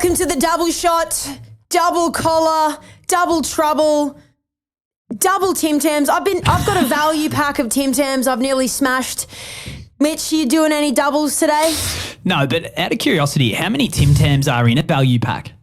Welcome to the double shot, double collar, double trouble, double Tim Tams. I've got a value pack of Tim Tams I've nearly smashed. Mitch, you doing any doubles today? No, but out of curiosity, how many Tim Tams are in a value pack?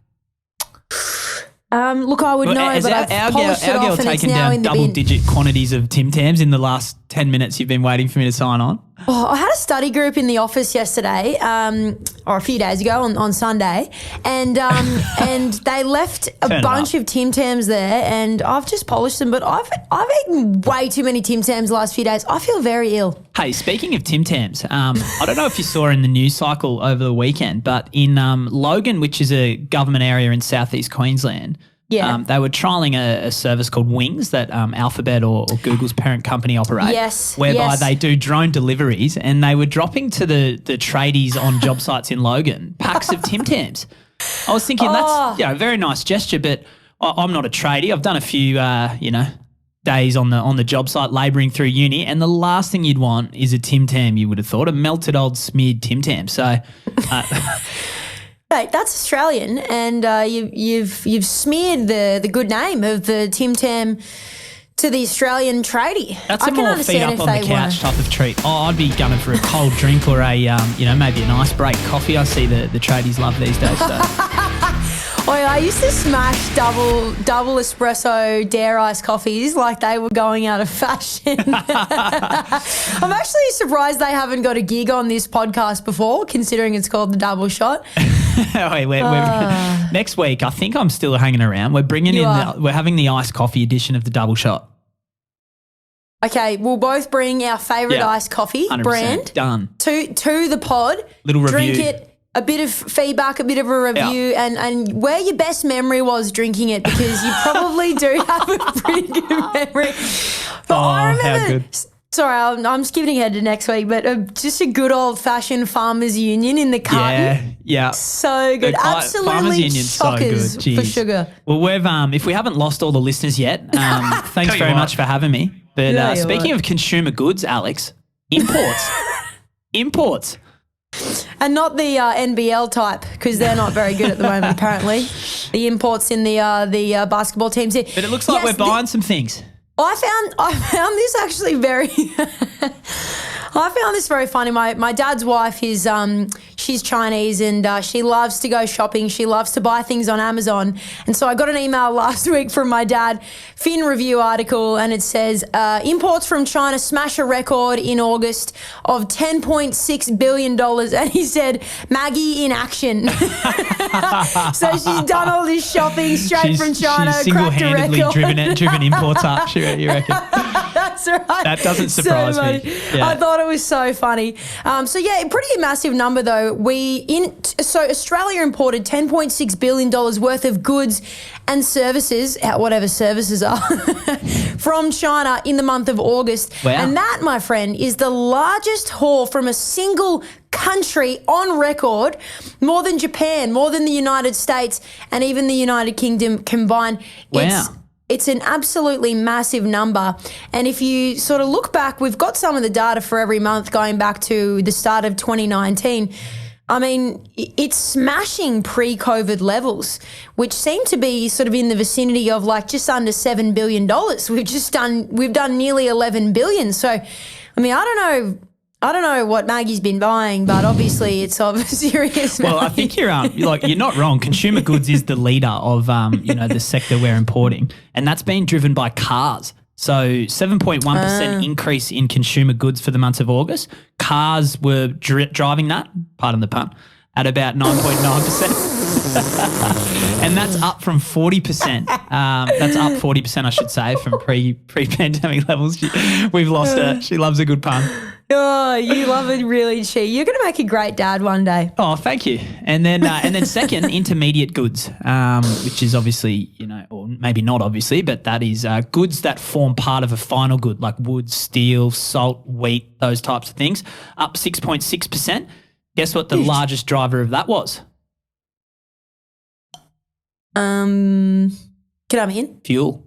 Look, I would know, but I've polished it off and it's now in the bin. Double-digit quantities of Tim Tams in the last 10 minutes you've been waiting for me to sign on. Oh, I had a study group in the office yesterday, or a few days ago on Sunday, and they left a bunch of Tim Tams there, and I've just polished them. But I've eaten way too many Tim Tams the last few days. I feel very ill. Hey, speaking of Tim Tams, I don't know if you saw in the news cycle over the weekend, but in Logan, which is a government area in southeast Queensland. Yeah. They were trialling a service called Wings that Alphabet or Google's parent company operate. Yes. Whereby they do drone deliveries, and they were dropping to the tradies on job sites in Logan packs of Tim Tams. I was thinking that's a very nice gesture, but I'm not a tradie. I've done a few days on the job site labouring through uni, and the last thing you'd want is a Tim Tam, you would have thought, a melted old smeared Tim Tam. So Mate, that's Australian, and you've smeared the good name of the Tim Tam to the Australial tradie. That's a more feet up on the couch type of treat. Oh, I'd be gunning for a cold drink or a maybe an ice break coffee. I see the tradies love these days. So. Oh, I used to smash double espresso dare ice coffees like they were going out of fashion. I'm actually surprised they haven't got a gig on this podcast before, considering it's called the Double Shot. Wait, next week, I think I'm still hanging around. We're we're having the iced coffee edition of the Double Shot. Okay, we'll both bring our favourite iced coffee brand done to the pod. Little review. Drink it. A bit of feedback, a bit of a review, and where your best memory was drinking it, because you probably do have a pretty good memory. But I remember, how good. Sorry, I'm skipping ahead to next week, but just a good old-fashioned Farmers Union in the carton. Yeah. So good. Absolutely chockers so good. for sugar. Well, we've if we haven't lost all the listeners yet, thanks very much for having me. But speaking of consumer goods, Alex, imports. And not the NBL type, because they're not very good at the moment, apparently. The imports in the basketball teams here. But it looks like we're buying some things. I found this actually very I found this very funny. My dad's wife is she's Chinese, and she loves to go shopping. She loves to buy things on Amazon. And so I got an email last week from my dad, Fin Review article, and it says imports from China smash a record in August of $10.6 billion. And he said, Maggie in action. So she's done all this shopping straight from China, she's single-handedly driven imports up, you reckon? That's right. That doesn't surprise me. Yeah. I thought it was so funny. Pretty massive number though. So Australia imported $10.6 billion worth of goods and services, whatever services are, from China in the month of August. Wow. And that, my friend, is the largest haul from a single country on record, more than Japan, more than the United States, and even the United Kingdom combined. Wow. It's an absolutely massive number. And if you sort of look back, we've got some of the data for every month going back to the start of 2019. I mean, it's smashing pre-COVID levels, which seem to be sort of in the vicinity of like just under $7 billion. We've done nearly 11 billion. So, I mean, I don't know what Maggie's been buying, but obviously it's of serious value. Well, I think you're not wrong. Consumer goods is the leader of the sector we're importing, and that's been driven by cars. So 7.1% increase in consumer goods for the month of August. Cars were driving that, pardon the pun, at about 9.9%. And that's up from 40%. That's up 40%, I should say, from pre-pandemic levels. We've lost her. She loves a good pun. Oh, you love it, really, Chi. You're going to make a great dad one day. Oh, thank you. And then second, intermediate goods, which is obviously, or maybe not obviously, but that is goods that form part of a final good, like wood, steel, salt, wheat, those types of things, up 6.6%. Guess what the largest driver of that was? Can I be in? Fuel.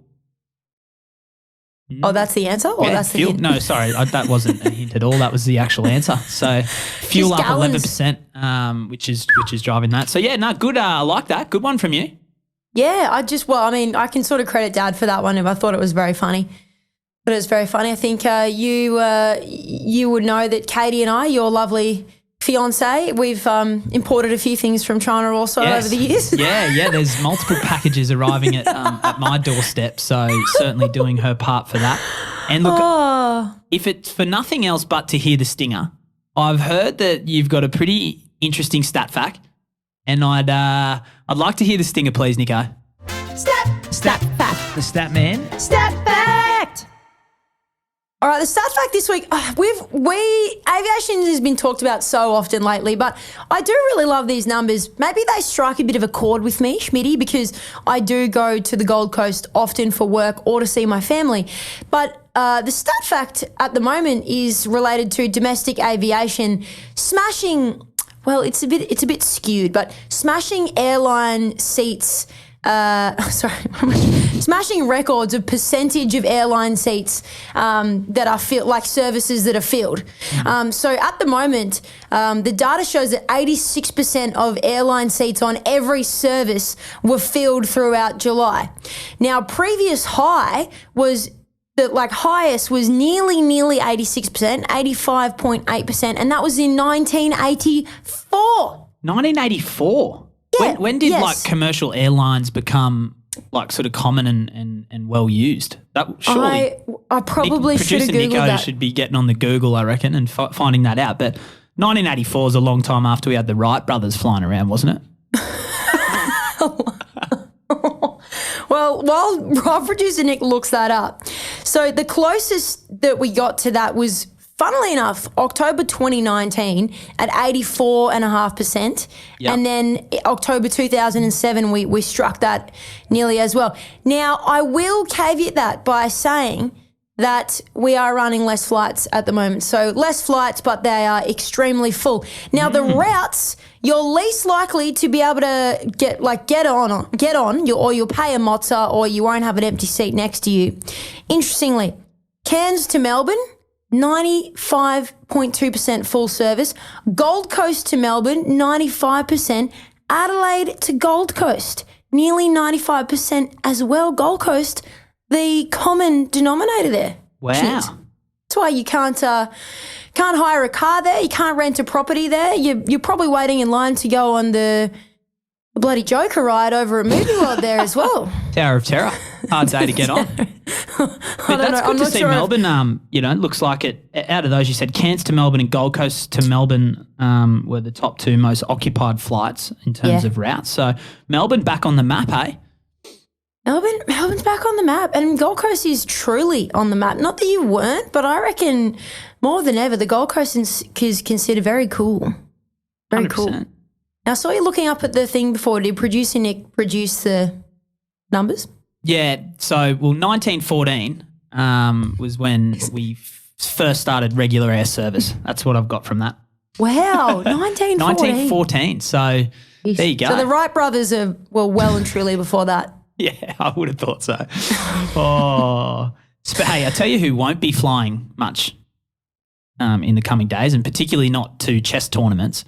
Oh, that's the answer? Or that's the hint? No, sorry, that wasn't a hint at all. That was the actual answer. So fuel Just up gallons. 11%, which is driving that. So yeah, no, good. I like that. Good one from you. Yeah, I can sort of credit Dad for that one if I thought it was very funny. But it was very funny. I think you would know that Katie and I, your lovely fiance, we've imported a few things from China also over the years. Yeah. There's multiple packages arriving at my doorstep, so certainly doing her part for that. And look, if it's for nothing else but to hear the stinger, I've heard that you've got a pretty interesting stat fact, and I'd like to hear the stinger, please, Nico. Stat fact. The stat man. Stat fact. All right, the stat fact this week, aviation has been talked about so often lately, but I do really love these numbers. Maybe they strike a bit of a chord with me, Schmitty, because I do go to the Gold Coast often for work or to see my family. But the stat fact at the moment is related to domestic aviation smashing. Well, it's a bit skewed, but smashing airline seats. Smashing records of percentage of airline seats that are filled, like services that are filled. So at the moment, the data shows that 86% of airline seats on every service were filled throughout July. Now, previous high was highest was nearly 86%, 85.8%, and that was in 1984. 1984? Yeah, when did yes. commercial airlines become sort of common and well used? That surely I probably should have Producer Googled Nico that. should be getting on the Google, I reckon, and finding that out. But 1984 is a long time after we had the Wright brothers flying around, wasn't it? Well, while producer Nick looks that up, so the closest that we got to that was, funnily enough, October 2019 at 84.5%. Yep. And then October 2007, we struck that nearly as well. Now, I will caveat that by saying that we are running less flights at the moment. So less flights, but they are extremely full. Now, the routes, you're least likely to be able to get on, or you'll pay a mozza, or you won't have an empty seat next to you. Interestingly, Cairns to Melbourne, 95.2% full service. Gold Coast to Melbourne, 95%. Adelaide to Gold Coast, nearly 95% as well. Gold Coast, the common denominator there. Wow. Cheers. That's why you can't hire a car there. You can't rent a property there. You're probably waiting in line to go on the bloody Joker ride over at Movie World there as well. Tower of Terror. Hard day to get on. But that's good to see Melbourne. Looks like it. Out of those, you said Cairns to Melbourne and Gold Coast to Melbourne were the top two most occupied flights in terms of routes. So Melbourne back on the map, hey? Melbourne's back on the map, and Gold Coast is truly on the map. Not that you weren't, but I reckon more than ever, the Gold Coast is considered very cool. Very 100%. Cool. Now, I saw you looking up at the thing before. Did producer Nick produce the numbers? Yeah. So, 1914 was when we first started regular air service. That's what I've got from that. Wow, 1914. 1914. So, there you go. So, the Wright brothers were well and truly before that. Yeah, I would have thought so. But hey, I tell you who won't be flying much in the coming days, and particularly not to chess tournaments,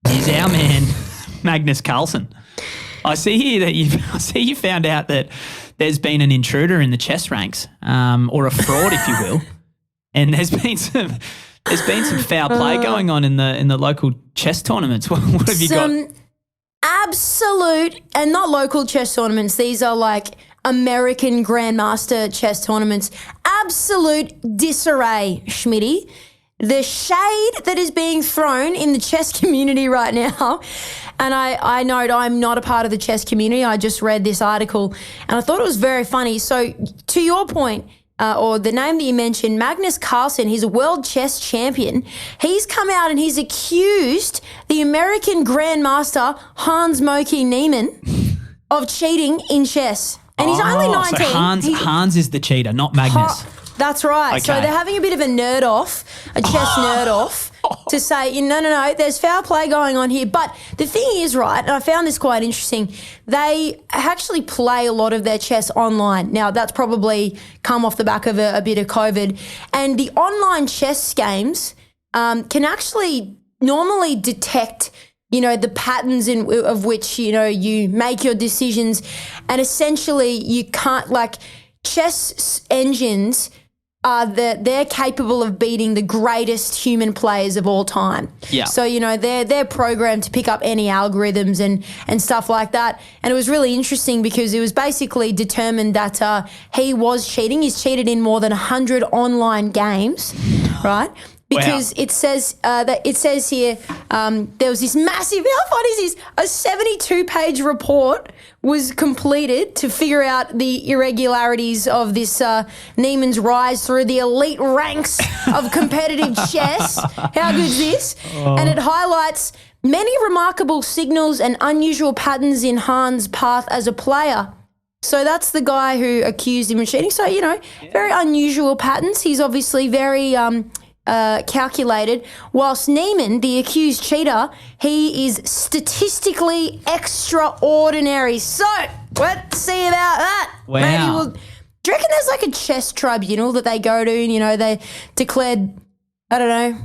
is our man Magnus Carlsen. I see here that you found out that there's been an intruder in the chess ranks, or a fraud, if you will, and there's been some foul play going on in the local chess tournaments. What have you got? Absolute, and not local chess tournaments. These are like American Grandmaster chess tournaments. Absolute disarray, Schmitty. The shade that is being thrown in the chess community right now, and I note I'm not a part of the chess community. I just read this article, and I thought it was very funny. So to your point, or the name that you mentioned, Magnus Carlsen, he's a world chess champion. He's come out and he's accused the American Grandmaster Hans-Moki Niemann of cheating in chess. And he's only 19. So Hans is the cheater, not Magnus. That's right. So Okay. they're having a bit of a nerd off, a chess nerd off, to say, no, there's foul play going on here. But the thing is, right, and I found this quite interesting, they actually play a lot of their chess online. Now, that's probably come off the back of a bit of COVID. And the online chess games can actually normally detect the patterns of which, you make your decisions. And essentially you can't, chess engines they're capable of beating the greatest human players of all time. Yeah. So, they're programmed to pick up any algorithms and stuff like that. And it was really interesting because it was basically determined that he was cheating. He's cheated in more than 100 online games, right? Because it says here there was this massive, how fun is this? A 72-page report was completed to figure out the irregularities of this Neiman's rise through the elite ranks of competitive chess. How good is this? And it highlights many remarkable signals and unusual patterns in Hahn's path as a player. So that's the guy who accused him of cheating. So, very unusual patterns. He's obviously very calculated, whilst Neiman, the accused cheater, he is statistically extraordinary. So let's see about that. Wow. Maybe do you reckon there's a chess tribunal that they go to and, they declared, I don't know,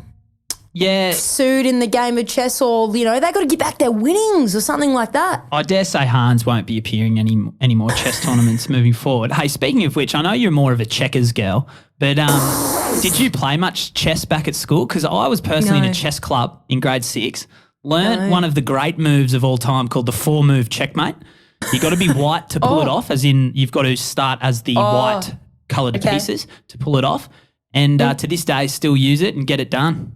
sued in the game of chess, or, they got to get back their winnings or something like that? I dare say Hans won't be appearing any more chess tournaments moving forward. Hey, speaking of which, I know you're more of a checkers girl, but did you play much chess back at school? Because I was personally in a chess club in grade 6, learned one of the great moves of all time called the 4-move checkmate. You got to be white to pull it off, as in you've got to start as the white coloured pieces to pull it off. And to this day, still use it and get it done.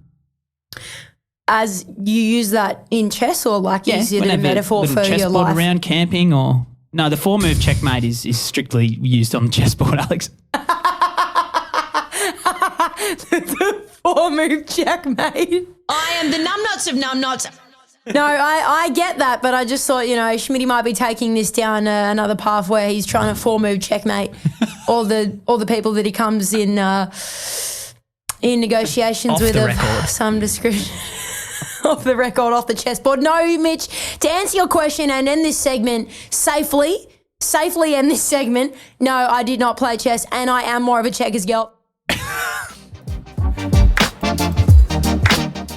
As you use that in chess, or is it a metaphor for your life? Around camping, or no? The 4-move checkmate is strictly used on the chessboard, Alex. The 4-move checkmate. I am the numbnuts of numbnuts. No, I get that, but I just thought, Schmitty might be taking this down another path where he's trying to 4-move checkmate all the people that he comes in negotiations Off with the of record. some description. Off the record, off the chessboard. No, Mitch, to answer your question and end this segment safely end this segment, no, I did not play chess, and I am more of a checkers girl.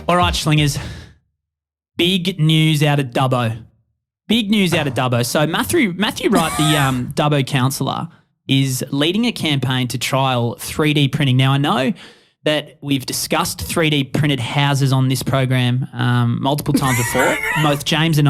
All right, Schlingers. Big news out of Dubbo. So Matthew Wright, the Dubbo councillor, is leading a campaign to trial 3D printing. Now, I know that we've discussed 3D printed houses on this program multiple times before. Both James and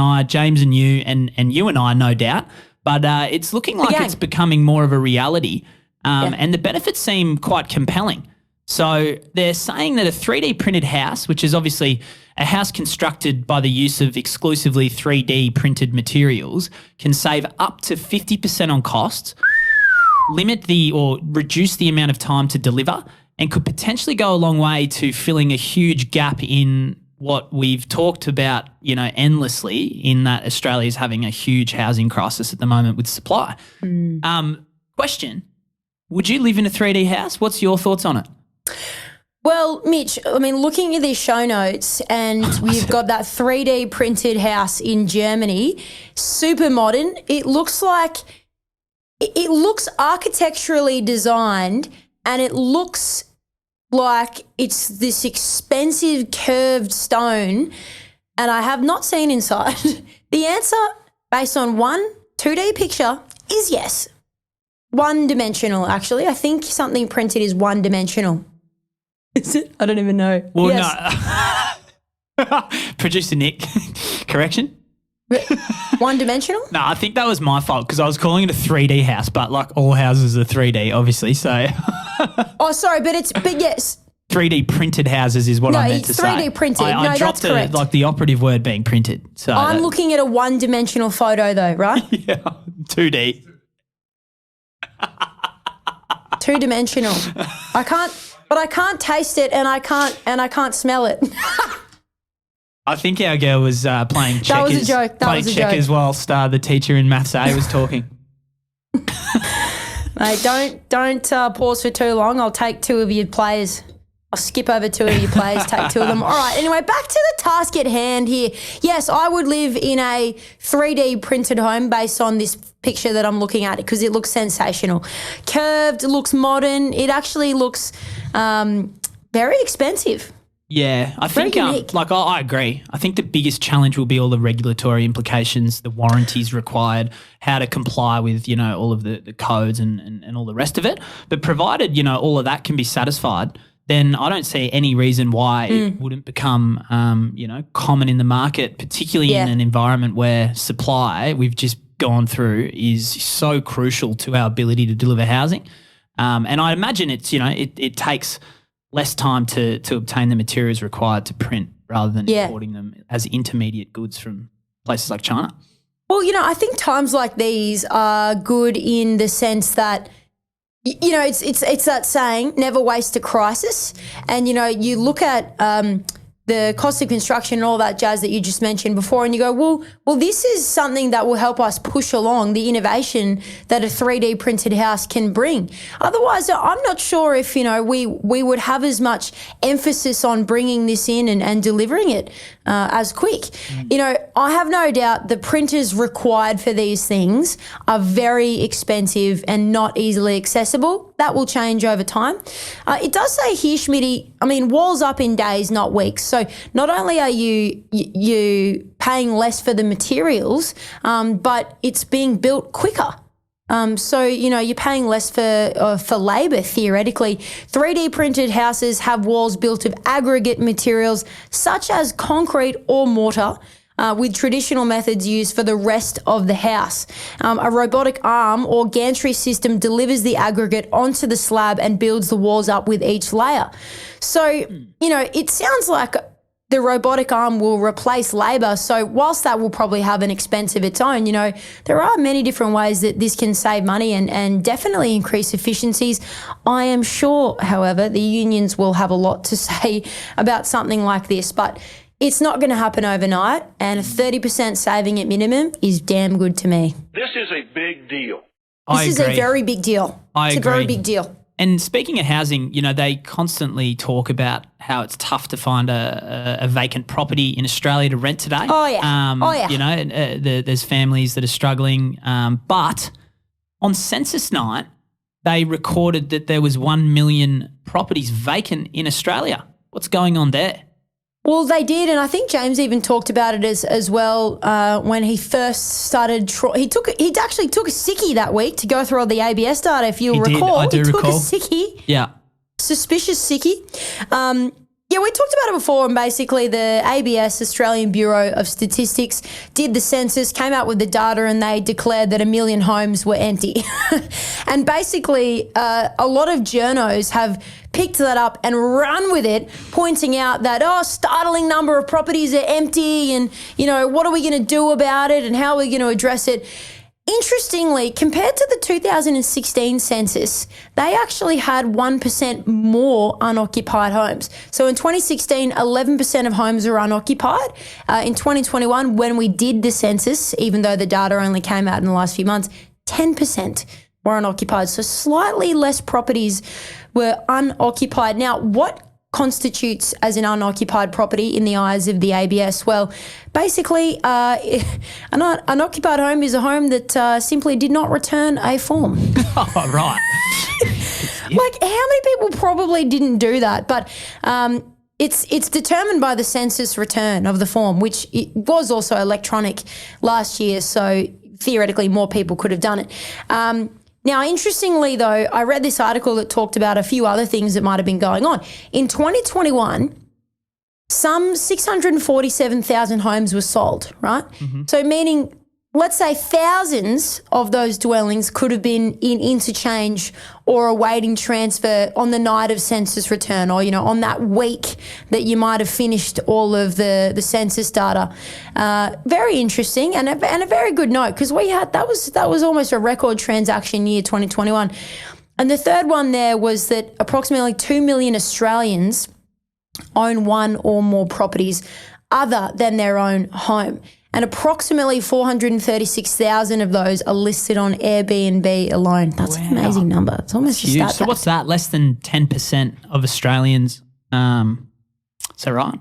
you, and you and I, no doubt. But it's looking like it's becoming more of a reality, and the benefits seem quite compelling. So they're saying that a 3D printed house, which is obviously a house constructed by the use of exclusively 3D printed materials, can save up to 50% on costs, reduce the amount of time to deliver, and could potentially go a long way to filling a huge gap in what we've talked about, endlessly, in that Australia is having a huge housing crisis at the moment with supply. Question, would you live in a 3D house? What's your thoughts on it? Well, Mitch, looking at these show notes, and we've got that 3D printed house in Germany, super modern. It looks architecturally designed, and it looks like it's this expensive curved stone, and I have not seen inside. The answer, based on one 2D picture, is yes. One-dimensional, actually. I think something printed is one-dimensional. Is it? I don't even know. Well, no. Producer Nick, correction? One-dimensional? No, I think that was my fault because I was calling it a 3D house, but like all houses are 3D, obviously. So, oh, sorry, but yes. 3D printed houses is what I meant to say. No, it's 3D printed. I dropped that's correct. the operative word being printed. So I'm looking at a one-dimensional photo, though, right? Yeah, 2D. Two-dimensional. I can't taste it, and I can't smell it. I think our girl was playing checkers. That was a joke. Playing checkers whilst the teacher in Maths A was talking. Mate, don't pause for too long. I'll take two of your players. I'll skip over two of your players, take two of them. All right, anyway, back to the task at hand here. Yes, I would live in a 3D printed home based on this picture that I'm looking at because it looks sensational. Curved, it looks modern. It actually looks very expensive. Yeah, I think, I agree. I think the biggest challenge will be all the regulatory implications, the warranties required, how to comply with, all of the codes and all the rest of it. But provided, all of that can be satisfied, then I don't see any reason why it wouldn't become, common in the market, particularly in an environment where supply we've just gone through is so crucial to our ability to deliver housing. And I imagine it's, it takes less time to obtain the materials required to print rather than importing them as intermediate goods from places like China. Well, I think times like these are good in the sense that, it's that saying, never waste a crisis. And, you look at the cost of construction and all that jazz that you just mentioned before and you go, well, this is something that will help us push along the innovation that a 3D printed house can bring. Otherwise, I'm not sure if, we would have as much emphasis on bringing this in and delivering it as quick. I have no doubt the printers required for these things are very expensive and not easily accessible. That will change over time. It does say here, Schmitty, walls up in days, not weeks. So not only are you paying less for the materials, but it's being built quicker. So, you're paying less for labour, theoretically. 3D printed houses have walls built of aggregate materials such as concrete or mortar, with traditional methods used for the rest of the house. A robotic arm or gantry system delivers the aggregate onto the slab and builds the walls up with each layer. So, it sounds like the robotic arm will replace labour. So whilst that will probably have an expense of its own, there are many different ways that this can save money and definitely increase efficiencies. I am sure, however, the unions will have a lot to say about something like this, but it's not going to happen overnight, and a 30% saving at minimum is damn good to me. This is a big deal. This is a very big deal. It's a very big deal. And speaking of housing, they constantly talk about how it's tough to find a vacant property in Australia to rent today. Oh, yeah. There's families that are struggling. But on census night, they recorded that there was 1 million properties vacant in Australia. What's going on there? Well, they did, and I think James even talked about it as well when he first started. He actually took a sickie that week to go through all the ABS data. If you recall, I do recall. Took a sickie. Yeah, suspicious sickie. Yeah, we talked about it before, and basically the ABS, Australian Bureau of Statistics, did the census, came out with the data, and they declared that 1 million homes were empty. And basically, a lot of journos have picked that up and run with it, pointing out that, startling number of properties are empty and, what are we going to do about it and how are we going to address it? Interestingly, compared to the 2016 census, they actually had 1% more unoccupied homes. So in 2016, 11% of homes were unoccupied. In 2021, when we did the census, even though the data only came out in the last few months, 10% were unoccupied. So slightly less properties were unoccupied. Now, what constitutes as an unoccupied property in the eyes of the ABS? Well, basically, an unoccupied home is a home that simply did not return a form. Oh, right. Like, how many people probably didn't do that? But it's determined by the census return of the form, which it was also electronic last year, so theoretically more people could have done it. Now, interestingly, though, I read this article that talked about a few other things that might have been going on. In 2021, some 647,000 homes were sold, right? Mm-hmm. So meaning, let's say thousands of those dwellings could have been in interchange or awaiting transfer on the night of census return, or, on that week that you might have finished all of the census data. Very interesting and a very good note, because that was almost a record transaction year, 2021. And the third one there was that approximately 2 million Australians own one or more properties other than their own home. and approximately 436,000 of those are listed on Airbnb alone. That's an amazing number. It's almost a huge. stat. So what's that? Less than 10% of Australians. Is that right?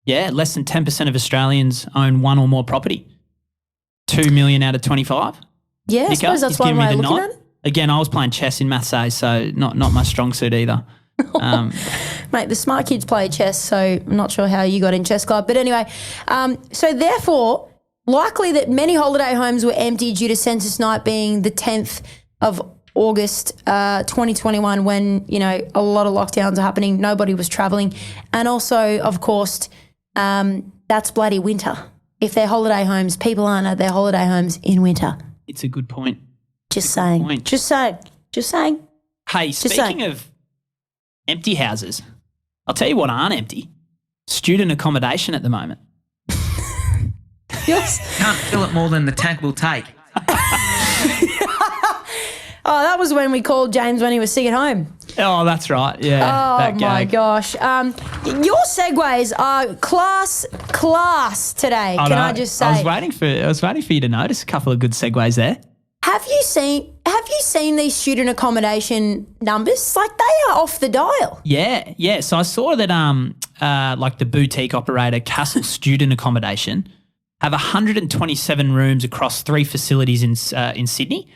Yeah, less than 10% of Australians own one or more property. 2 million out of 25. Yeah, I suppose that's one way of looking at it. Again, I was playing chess in Maths A, so not my strong suit either. Mate, the smart kids play chess, so I'm not sure how you got in chess club. But anyway, so therefore, likely that many holiday homes were empty due to census night being the 10th of August 2021 when, a lot of lockdowns are happening. Nobody was travelling. And also, of course, that's bloody winter. If they're holiday homes, people aren't at their holiday homes in winter. It's a good point. Just saying. Hey, speaking of empty houses, I'll tell you what aren't empty. Student accommodation at the moment. Yes. Can't fill it more than the tank will take. Oh, that was when we called James when he was sick at home. Oh, that's right. Yeah. Oh, my gosh. Your segues are class today. Can I just say? I was waiting for you to notice a couple of good segues there. Have you seen these student accommodation numbers? Like, they are off the dial. Yeah. So I saw that like the boutique operator Castle Student Accommodation have 127 rooms across 3 facilities in Sydney.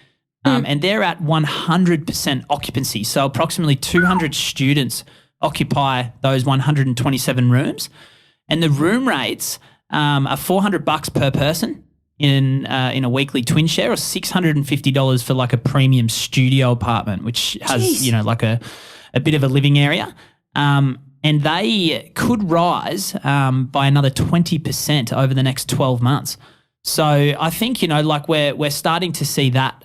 And they're at 100% occupancy. So approximately 200 students occupy those 127 rooms. And the room rates are $400 per person in a weekly twin share, or $650 for like a premium studio apartment, which has, like a bit of a living area. And they could rise by another 20% over the next 12 months. So I think, like we're starting to see that,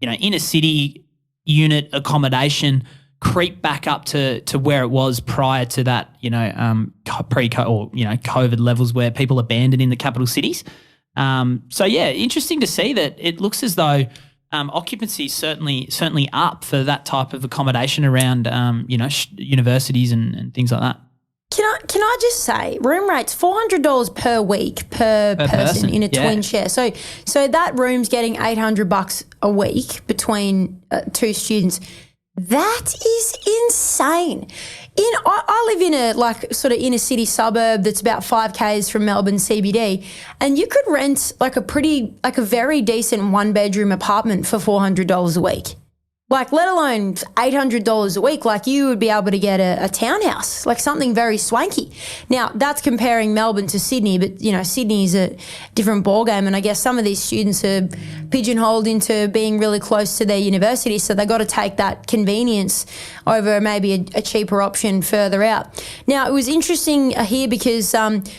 inner city unit accommodation creep back up to where it was prior to that, COVID levels where people abandoned in the capital cities. So yeah, interesting to see that it looks as though occupancy is certainly up for that type of accommodation around, universities and things like that. Can I just say, room rates $400 per week per person in a twin share. So that room's getting $800 a week between 2 students. That is insane. I live in a sort of inner city suburb that's about 5 k's from Melbourne CBD, and you could rent a very decent 1-bedroom apartment for $400 a week. Like, let alone $800 a week, like you would be able to get a townhouse, like something very swanky. Now, that's comparing Melbourne to Sydney, but, Sydney's a different ballgame, and I guess some of these students are pigeonholed into being really close to their university, so they got to take that convenience over maybe a cheaper option further out. Now, it was interesting here because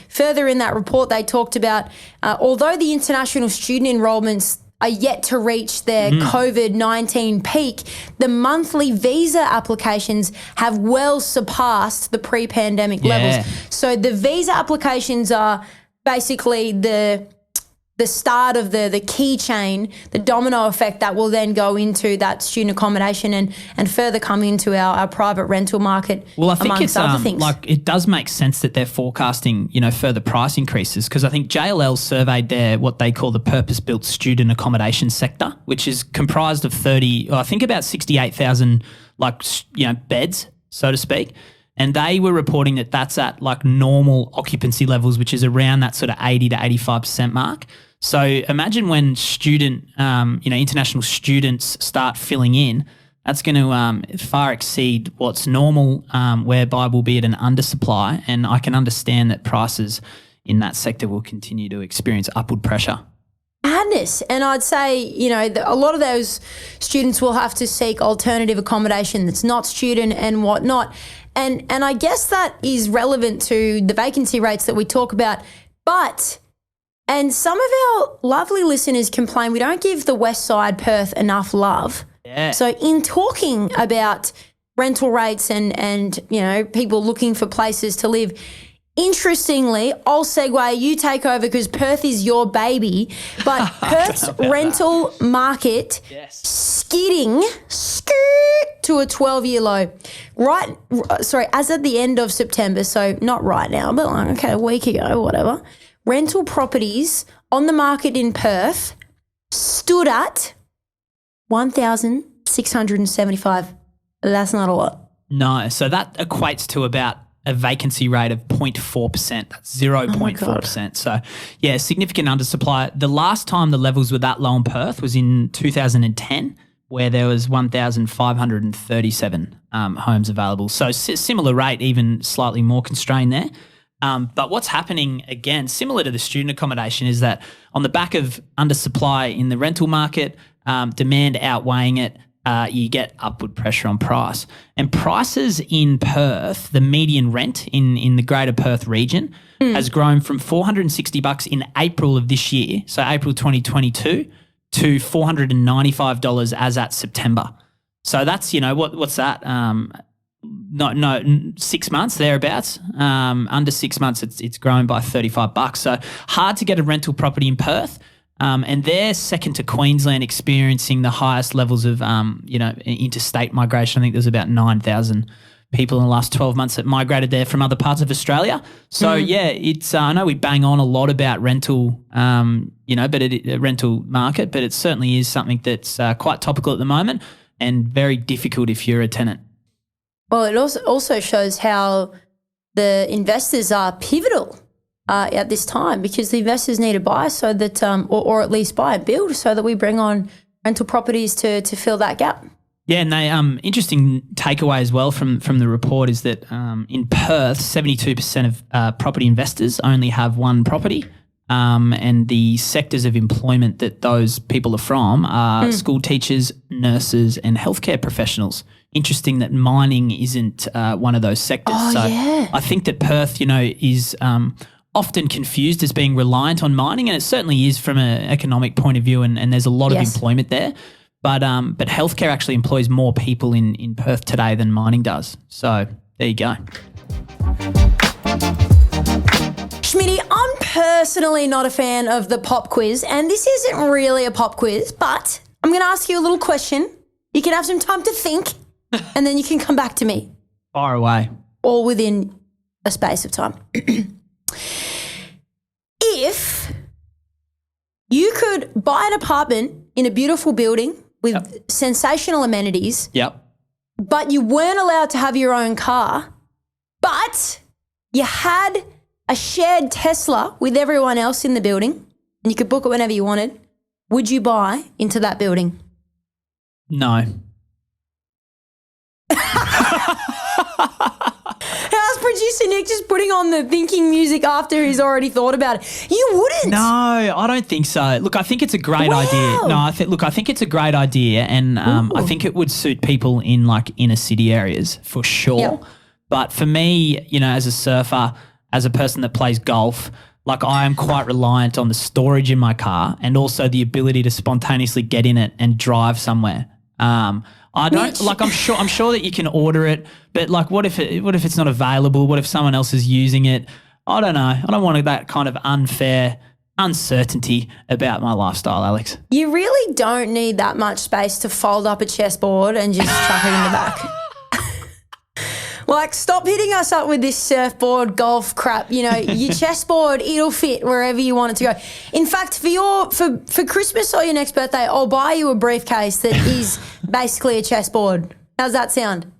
further in that report, they talked about although the international student enrollments are yet to reach their COVID-19 peak, the monthly visa applications have well surpassed the pre-pandemic levels. So the visa applications are basically the start of the key chain, the domino effect that will then go into that student accommodation and further come into our private rental market. Well, I think it's other things. Like, it does make sense that they're forecasting, further price increases, because I think JLL surveyed what they call the purpose-built student accommodation sector, which is comprised of about 68,000 beds, so to speak. And they were reporting that that's at like normal occupancy levels, which is around that sort of 80 to 85% mark. So imagine when international students start filling in, that's going to far exceed what's normal, whereby we'll be at an undersupply. And I can understand that prices in that sector will continue to experience upward pressure. Madness. And I'd say, a lot of those students will have to seek alternative accommodation that's not student and whatnot. And I guess that is relevant to the vacancy rates that we talk about. And some of our lovely listeners complain we don't give the West Side Perth enough love. Yeah. So in talking about rental rates and people looking for places to live, interestingly, I'll segue, you take over because Perth is your baby, but Perth's rental market skidding to a 12-year low. As at the end of September, so not right now, but a week ago, whatever, rental properties on the market in Perth stood at 1,675. That's not a lot. No, so that equates to about a vacancy rate of 0.4%. That's 0.4%. So, yeah, significant undersupply. The last time the levels were that low in Perth was in 2010, where there was 1,537 homes available. So, similar rate, even slightly more constrained there. But what's happening, again, similar to the student accommodation, is that on the back of undersupply in the rental market, demand outweighing it, you get upward pressure on price. And prices in Perth, the median rent in the greater Perth region has grown from $460 in April of this year, so April 2022, to $495 as at September. So that's, what's that? 6 months thereabouts. Under 6 months, it's grown by $35. So hard to get a rental property in Perth. And they're second to Queensland, experiencing the highest levels of, interstate migration. I think there's about 9,000 people in the last 12 months that migrated there from other parts of Australia. So, it's I know we bang on a lot about rental, rental market, but it certainly is something that's quite topical at the moment and very difficult if you're a tenant. Well, it also shows how the investors are pivotal at this time, because the investors need to buy so that, or at least buy and build so that we bring on rental properties to fill that gap. Yeah, and they interesting takeaway as well from the report is that in Perth, 72% of property investors only have one property, and the sectors of employment that those people are from are school teachers, nurses, and healthcare professionals. Interesting that mining isn't one of those sectors. I think that Perth, is often confused as being reliant on mining, and it certainly is from an economic point of view, and there's a lot of employment there. But healthcare actually employs more people in Perth today than mining does. So there you go. Schmitty, I'm personally not a fan of the pop quiz, and this isn't really a pop quiz, but I'm going to ask you a little question. You can have some time to think, and then you can come back to me. Far away. All within a space of time. If you could buy an apartment in a beautiful building with sensational amenities, but you weren't allowed to have your own car, but you had a shared Tesla with everyone else in the building and you could book it whenever you wanted, would you buy into that building? No. How's producer Nick just putting on the thinking music after he's already thought about it? You wouldn't. No, I don't think so. Look, I think it's a great idea. No, I think it's a great idea, and I think it would suit people in like inner city areas for sure. Yep. But for me, as a surfer, as a person that plays golf, like I am quite reliant on the storage in my car and also the ability to spontaneously get in it and drive somewhere. I don't I'm sure that you can order it, but like, what if it's not available? What if someone else is using it? I don't know. I don't want that kind of unfair uncertainty about my lifestyle, Alex. You really don't need that much space to fold up a chessboard and just chuck it in the back. Like, stop hitting us up with this surfboard golf crap. Your chessboard, it'll fit wherever you want it to go. In fact, for Christmas or your next birthday, I'll buy you a briefcase that is basically a chessboard. How's that sound?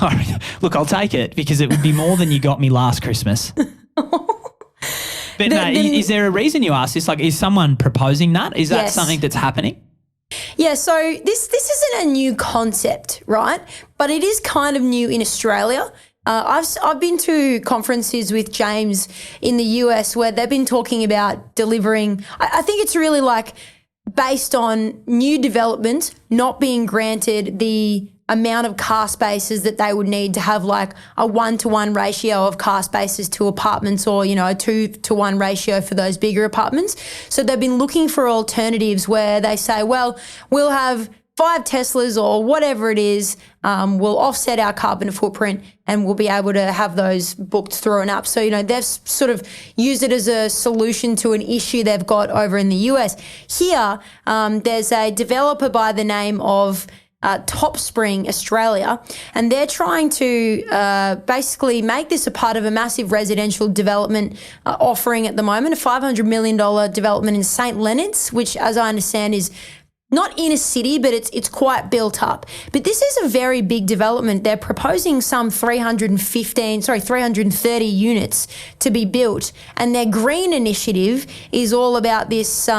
All right. Look, I'll take it because it would be more than you got me last Christmas. But is there a reason you asked this? Like, is someone proposing that? Is that something that's happening? Yeah, so this isn't a new concept, right? But it is kind of new in Australia. I've been to conferences with James in the US where they've been talking about delivering. I think it's really like based on new development not being granted the amount of car spaces that they would need to have like a 1-to-1 ratio of car spaces to apartments, or, a 2-to-1 ratio for those bigger apartments. So they've been looking for alternatives where they say, well, we'll have 5 Teslas or whatever it is, we'll offset our carbon footprint and we'll be able to have those booked through an app. So, they've sort of used it as a solution to an issue they've got over in the US. Here, there's a developer by the name of Top Spring, Australia, and they're trying to basically make this a part of a massive residential development offering at the moment, a $500 million development in St. Leonard's, which, as I understand, is not in a city, but it's quite built up. But this is a very big development. They're proposing some 330 units to be built. And their green initiative is all about this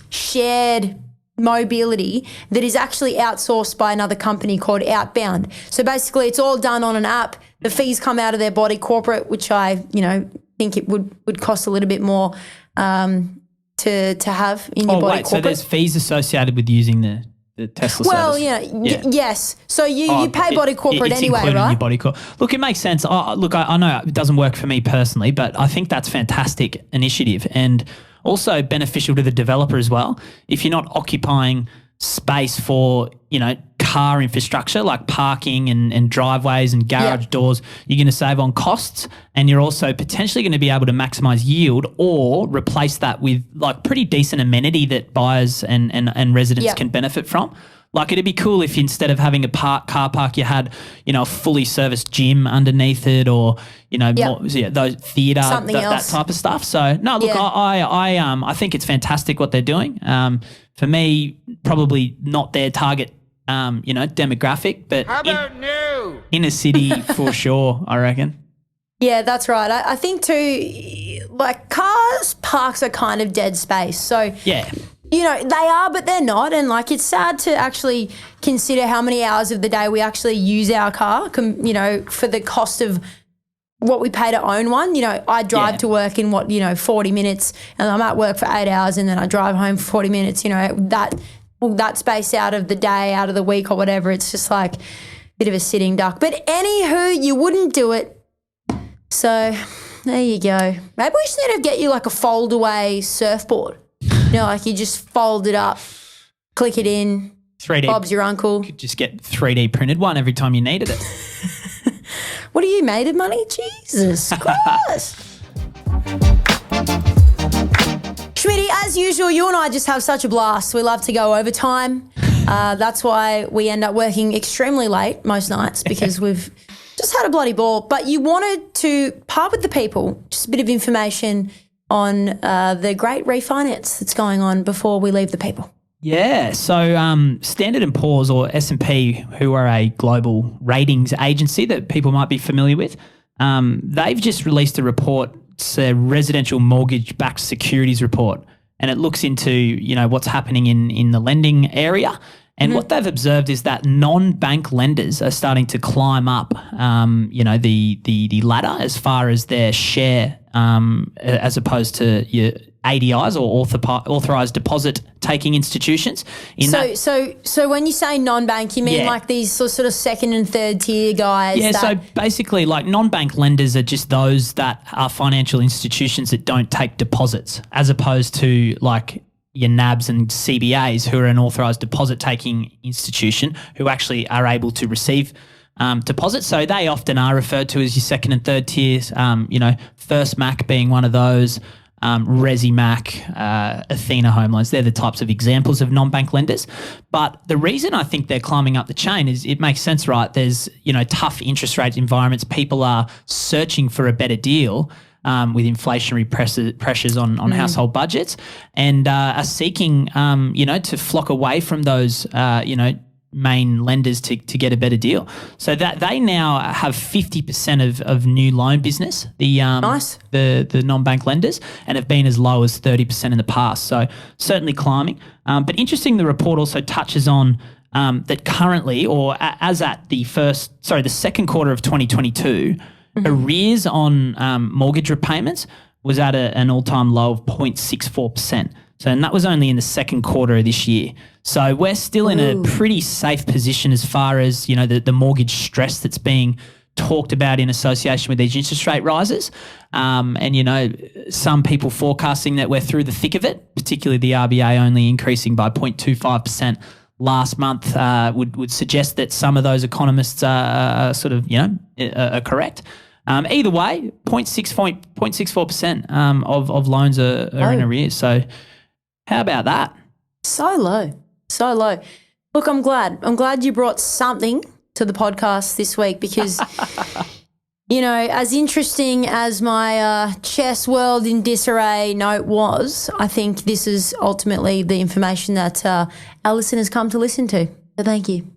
shared mobility that is actually outsourced by another company called Outbound. So basically it's all done on an app. The fees come out of their body corporate, which I, think it would cost a little bit more to have in your body corporate. So there's fees associated with using the Tesla service? Yes. So you pay body corporate it's anyway, included right? In your body Look, it makes sense. I know it doesn't work for me personally, but I think that's fantastic initiative and also beneficial to the developer as well. If you're not occupying space for, car infrastructure like parking and driveways and garage doors, you're going to save on costs, and you're also potentially going to be able to maximize yield or replace that with like pretty decent amenity that buyers and residents can benefit from. Like it'd be cool if instead of having a car park, you had, a fully serviced gym underneath it, or those theatre, that type of stuff. So no, look, I think it's fantastic what they're doing. For me, probably not their target, demographic, but how about new? In a city for sure, I reckon. Yeah, that's right. I think too, like parks are kind of dead space. So yeah. They are, but they're not. And like, it's sad to actually consider how many hours of the day we actually use our car, for the cost of what we pay to own one. I drive to work in 40 minutes, and I'm at work for 8 hours, and then I drive home for 40 minutes, that space out of the day, out of the week or whatever. It's just like a bit of a sitting duck. But anywho, you wouldn't do it. So there you go. Maybe we should need to get you like a fold away surfboard. Like you just fold it up, click it in. 3D. Bob's your uncle. Could just get 3D printed one every time you needed it. What are you made of money? Jesus Christ. Schmitty, as usual, you and I just have such a blast. We love to go overtime. That's why we end up working extremely late most nights, because we've just had a bloody ball. But you wanted to part with the people, just a bit of information on the great refinance that's going on before we leave the people. Yeah, so Standard & Poor's, or S&P, who are a global ratings agency that people might be familiar with, they've just released a report. It's a residential mortgage-backed securities report, and it looks into, what's happening in the lending area. And what they've observed is that non-bank lenders are starting to climb up, the ladder as far as their share, as opposed to your ADIs, or authorised deposit taking institutions. So when you say non-bank, you mean like these sort of second and third tier guys? Yeah, so basically like non-bank lenders are just those that are financial institutions that don't take deposits, as opposed to like your NABs and CBAs, who are an authorised deposit-taking institution who actually are able to receive deposits. So they often are referred to as your second and third tiers, First Mac being one of those, Resi Mac, Athena Home Loans. They're the types of examples of non-bank lenders. But the reason I think they're climbing up the chain is it makes sense, right? There's, tough interest rate environments. People are searching for a better deal, with inflationary pressures on household budgets, and are seeking, to flock away from those, main lenders to get a better deal. So that they now have 50% of new loan business, nice. the non-bank lenders, and have been as low as 30% in the past. So certainly climbing. But interesting, the report also touches on that currently, or as at the second quarter of 2022, arrears on mortgage repayments was at an all-time low of 0.64%. So, and that was only in the second quarter of this year. So we're still in a pretty safe position as far as, the mortgage stress that's being talked about in association with these interest rate rises. Some people forecasting that we're through the thick of it, particularly the RBA only increasing by 0.25% last month, would suggest that some of those economists are sort of, are correct. Either way, 0.64% of loans are in arrears. So how about that? So low. Look, I'm glad. I'm glad you brought something to the podcast this week because, you know, as interesting as my chess world in disarray note was, I think this is ultimately the information that our listeners come to listen to. So thank you.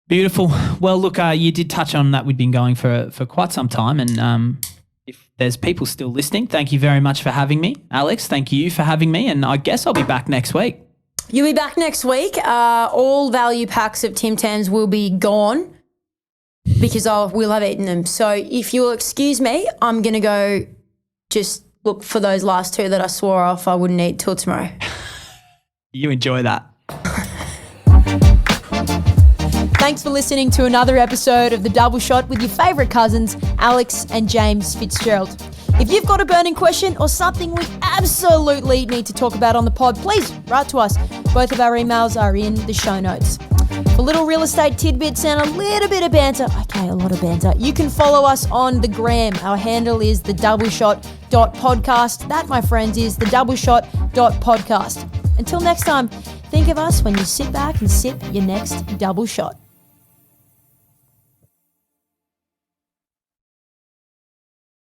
Beautiful. Well, look, you did touch on that. We've been going for quite some time, and if there's people still listening, thank you very much for having me. Alex, thank you for having me, and I guess I'll be back next week. You'll be back next week. All value packs of Tim Tams will be gone because we'll have eaten them. So if you'll excuse me, I'm going to go just look for those last two that I swore off I wouldn't eat till tomorrow. You enjoy that. Thanks for listening to another episode of The Double Shot with your favourite cousins, Alex and James Fitzgerald. If you've got a burning question or something we absolutely need to talk about on the pod, please write to us. Both of our emails are in the show notes. For little real estate tidbits and a little bit of banter, okay, a lot of banter, you can follow us on the gram. Our handle is thedoubleshot.podcast. That, my friends, is thedoubleshot.podcast. Until next time, think of us when you sit back and sip your next double shot.